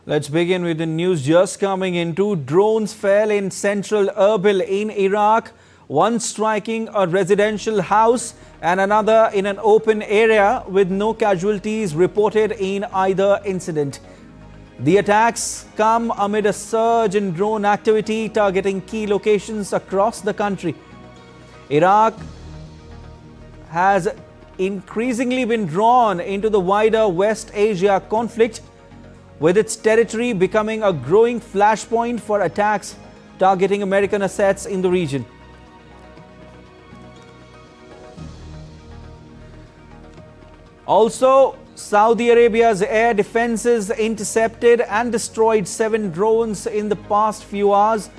Let's begin with the news just coming in. Two drones fell in central Erbil in Iraq, one striking a residential house and another in an open area with no casualties reported in either incident. The attacks come amid a surge in drone activity targeting key locations across the country. Iraq has increasingly been drawn into the wider West Asia conflict, with its territory becoming a growing flashpoint for attacks targeting American assets in the region. Also, Saudi Arabia's air defenses intercepted and destroyed 7 drones in the past few hours.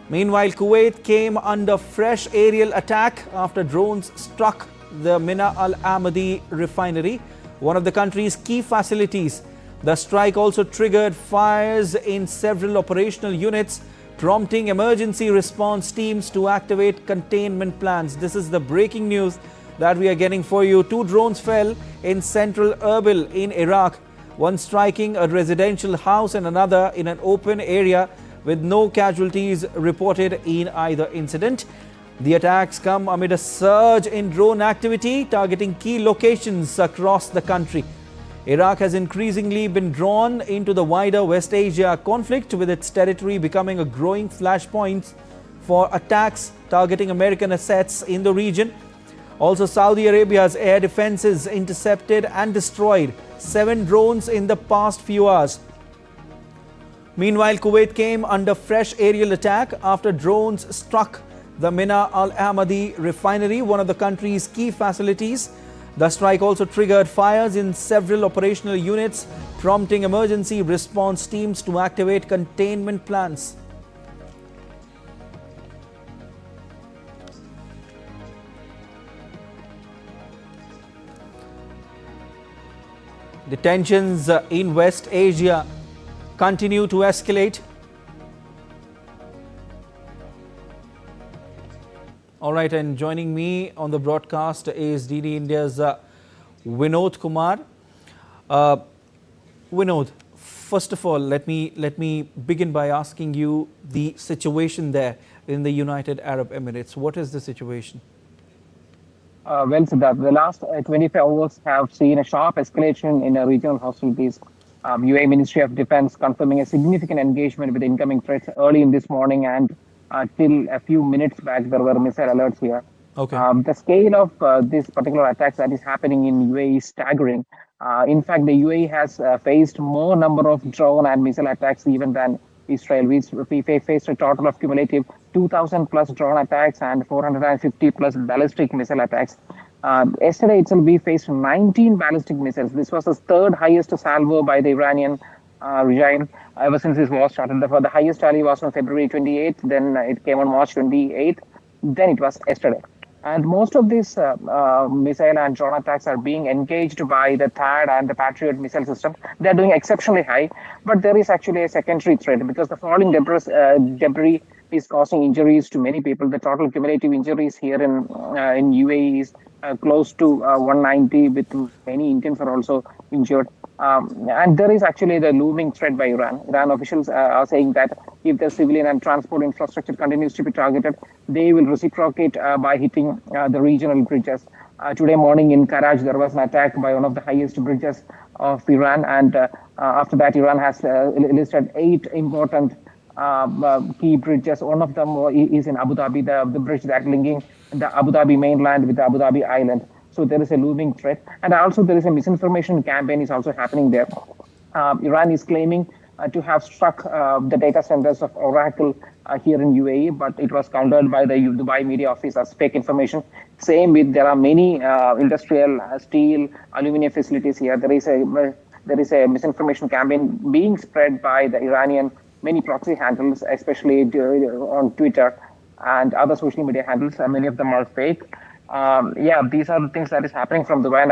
Meanwhile, Kuwait came under fresh aerial attack after drones struck the Mina Al Ahmadi refinery, one of the country's key facilities. The strike also triggered fires in several operational units, prompting emergency response teams to activate containment plans. This is the breaking news that we are getting for you. 2 drones fell in central Erbil in Iraq, one striking a residential house and another in an open area with no casualties reported in either incident. The attacks come amid a surge in drone activity targeting key locations across the country. Iraq has increasingly been drawn into the wider West Asia conflict, with its territory becoming a growing flashpoint for attacks targeting American assets in the region. Also, Saudi Arabia's air defenses intercepted and destroyed 7 drones in the past few hours. Meanwhile, Kuwait came under fresh aerial attack after drones struck the Mina Al Ahmadi refinery, one of the country's key facilities. The strike also triggered fires in several operational units, prompting emergency response teams to activate containment plans. The tensions in West Asia continue to escalate. All right, and joining me on the broadcast is DD India's Vinod Kumar. Vinod, first of all, let me begin by asking you the situation there in the United Arab Emirates. What is the situation? Well, Siddharth, the last 24 hours have seen a sharp escalation in regional hostilities. UAE Ministry of Defense confirming a significant engagement with incoming threats early in this morning, and till a few minutes back, there were missile alerts here. Okay. The scale of this particular attacks that is happening in UAE is staggering. In fact, the UAE has faced more number of drone and missile attacks even than Israel. We faced a total of cumulative 2,000 plus drone attacks and 450 plus ballistic missile attacks. Yesterday itself, we faced 19 ballistic missiles. This was the 3rd highest salvo by the Iranian regime ever since this war started. The highest tally was on February 28th, then it came on March 28th, then it was yesterday. And most of these missile and drone attacks are being engaged by the THAAD and the Patriot missile system. They're doing exceptionally high, but there is actually a secondary threat because the falling debris is causing injuries to many people. The total cumulative injuries here in UAE is close to 190, with many Indians are also injured. And there is actually the looming threat by Iran. Iran officials are saying that if the civilian and transport infrastructure continues to be targeted, they will reciprocate by hitting the regional bridges. Today morning in Karaj, there was an attack by one of the highest bridges of Iran. And after that, Iran has listed 8 important key bridges. One of them is in Abu Dhabi, the bridge that linking the Abu Dhabi mainland with the Abu Dhabi island. So there is a looming threat. And also there is a misinformation campaign is also happening there. Iran is claiming to have struck the data centers of Oracle here in UAE, but it was countered by the Dubai media office as fake information. Same with, there are many industrial steel, aluminum facilities here. There is a misinformation campaign being spread by the Iranian many proxy handles, especially on Twitter and other social media handles. Many of them are fake. These are the things that is happening from Dubai.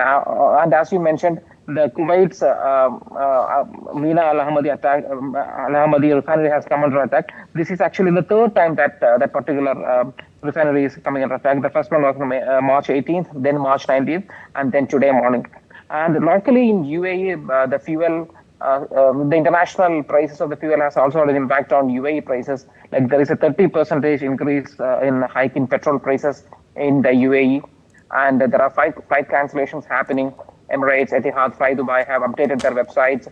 And as you mentioned, the Kuwait's Mina Al Ahmadi attack, Al Ahmadi refinery has come under attack. This is actually the 3rd time that that particular refinery is coming under attack. The first one was on March 18th, then March 19th, and then today morning. And locally in UAE, the fuel the international prices of the fuel has also had an impact on UAE prices. Like there is a 30% increase in hike in petrol prices in the UAE, and there are flight cancellations happening. Emirates, Etihad, Fly Dubai have updated their websites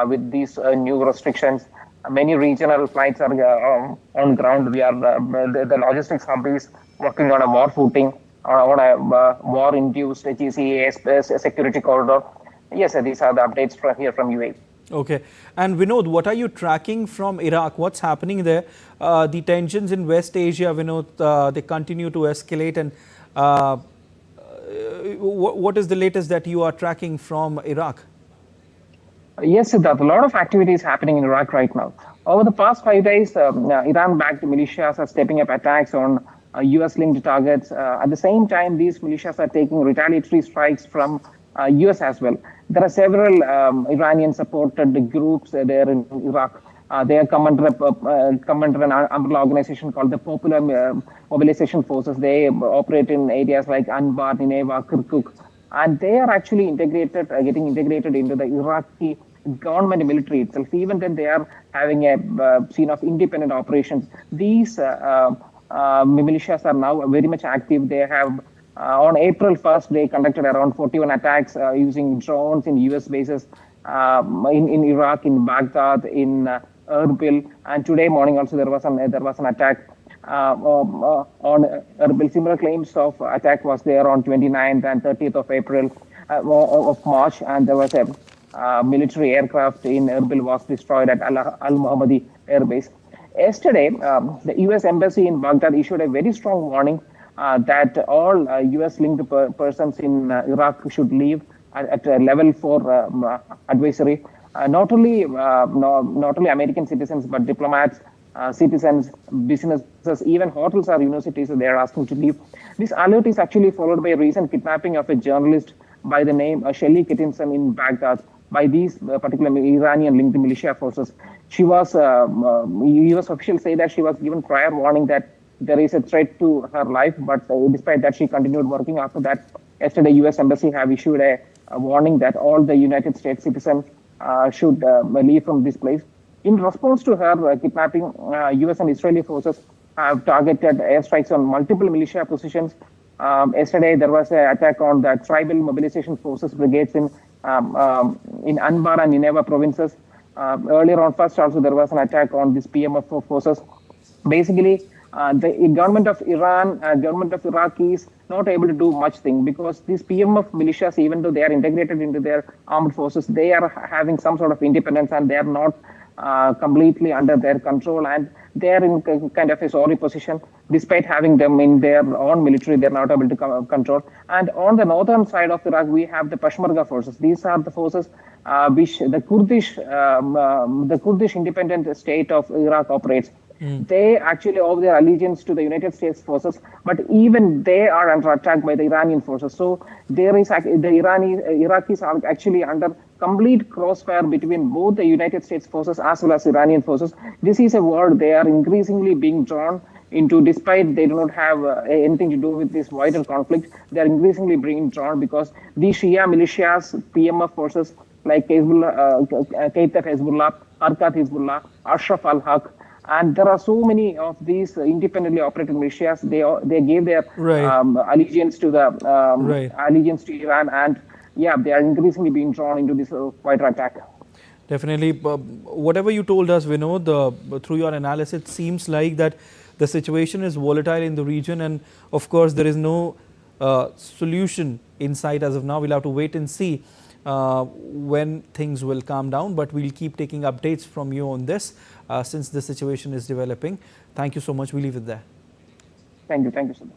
with these new restrictions. Many regional flights are on ground. We are the logistics hub is working on a war footing, on a war-induced GCA security corridor. Yes, these are the updates from here from UAE. Okay. And Vinod, what are you tracking from Iraq? What's happening there? The tensions in West Asia, Vinod, they continue to escalate. And what is the latest that you are tracking from Iraq? Yes, Siddharth, a lot of activities happening in Iraq right now. Over the past 5 days, Iran-backed militias are stepping up attacks on US-linked targets. At the same time, these militias are taking retaliatory strikes from US as well. There are several Iranian-supported groups there in Iraq. They are come under an umbrella organization called the Popular Mobilization Forces. They operate in areas like Anbar, Nineveh, Kirkuk, and they are actually integrated, getting integrated into the Iraqi government military itself. Even then, they are having a scene of independent operations. These militias are now very much active. They have on April 1st, they conducted around 41 attacks using drones in US bases in Iraq, in Baghdad, in Erbil, and today morning also there was an attack on Erbil. Similar claims of attack was there on 29th and 30th of April of March, and there was a military aircraft in Erbil was destroyed at Al Muhammadi Air Base. Yesterday, the US Embassy in Baghdad issued a very strong warning that all US-linked persons in Iraq should leave at a level 4 advisory. Not only American citizens, but diplomats, citizens, businesses, even hotels or universities, they are asking to leave. This alert is actually followed by a recent kidnapping of a journalist by the name Shelly Kittinson in Baghdad by these particular Iranian-linked militia forces. She was, US officials say that she was given prior warning that there is a threat to her life, but despite that, she continued working. After that, yesterday, US Embassy have issued a warning that all the United States citizens should leave from this place. In response to her kidnapping, US and Israeli forces have targeted airstrikes on multiple militia positions. Yesterday, there was an attack on the tribal mobilization forces brigades in Anbar and Nineveh provinces. Earlier on, first also, there was an attack on these PMF forces. Basically, the government of Iran, government of Iraq is not able to do much thing because these PMF militias, even though they are integrated into their armed forces, they are having some sort of independence and they are not completely under their control, and they are in kind of a sorry position. Despite having them in their own military, they are not able to control. And on the northern side of Iraq, we have the Peshmerga forces. These are the forces which the Kurdish independent state of Iraq operates. They actually owe their allegiance to the United States forces, but even they are under attack by the Iranian forces. So there is Iraqis are actually under complete crossfire between both the United States forces as well as Iranian forces. This is a war they are increasingly being drawn into, despite they do not have anything to do with this wider conflict. They are increasingly being drawn because these Shia militias, PMF forces like Hezbollah, Kaitaf Hezbollah, Harkat Hezbollah, Ashraf al-Haq, and there are so many of these independently operated militias. They gave their allegiance to the allegiance to Iran, and yeah, they are increasingly being drawn into this wider attack. Definitely, whatever you told us, Vinod, through your analysis, it seems like that the situation is volatile in the region, and of course, there is no solution in sight as of now. We'll have to wait and see when things will calm down, but we'll keep taking updates from you on this since the situation is developing. Thank you so much. We leave it there. Thank you. Thank you so much.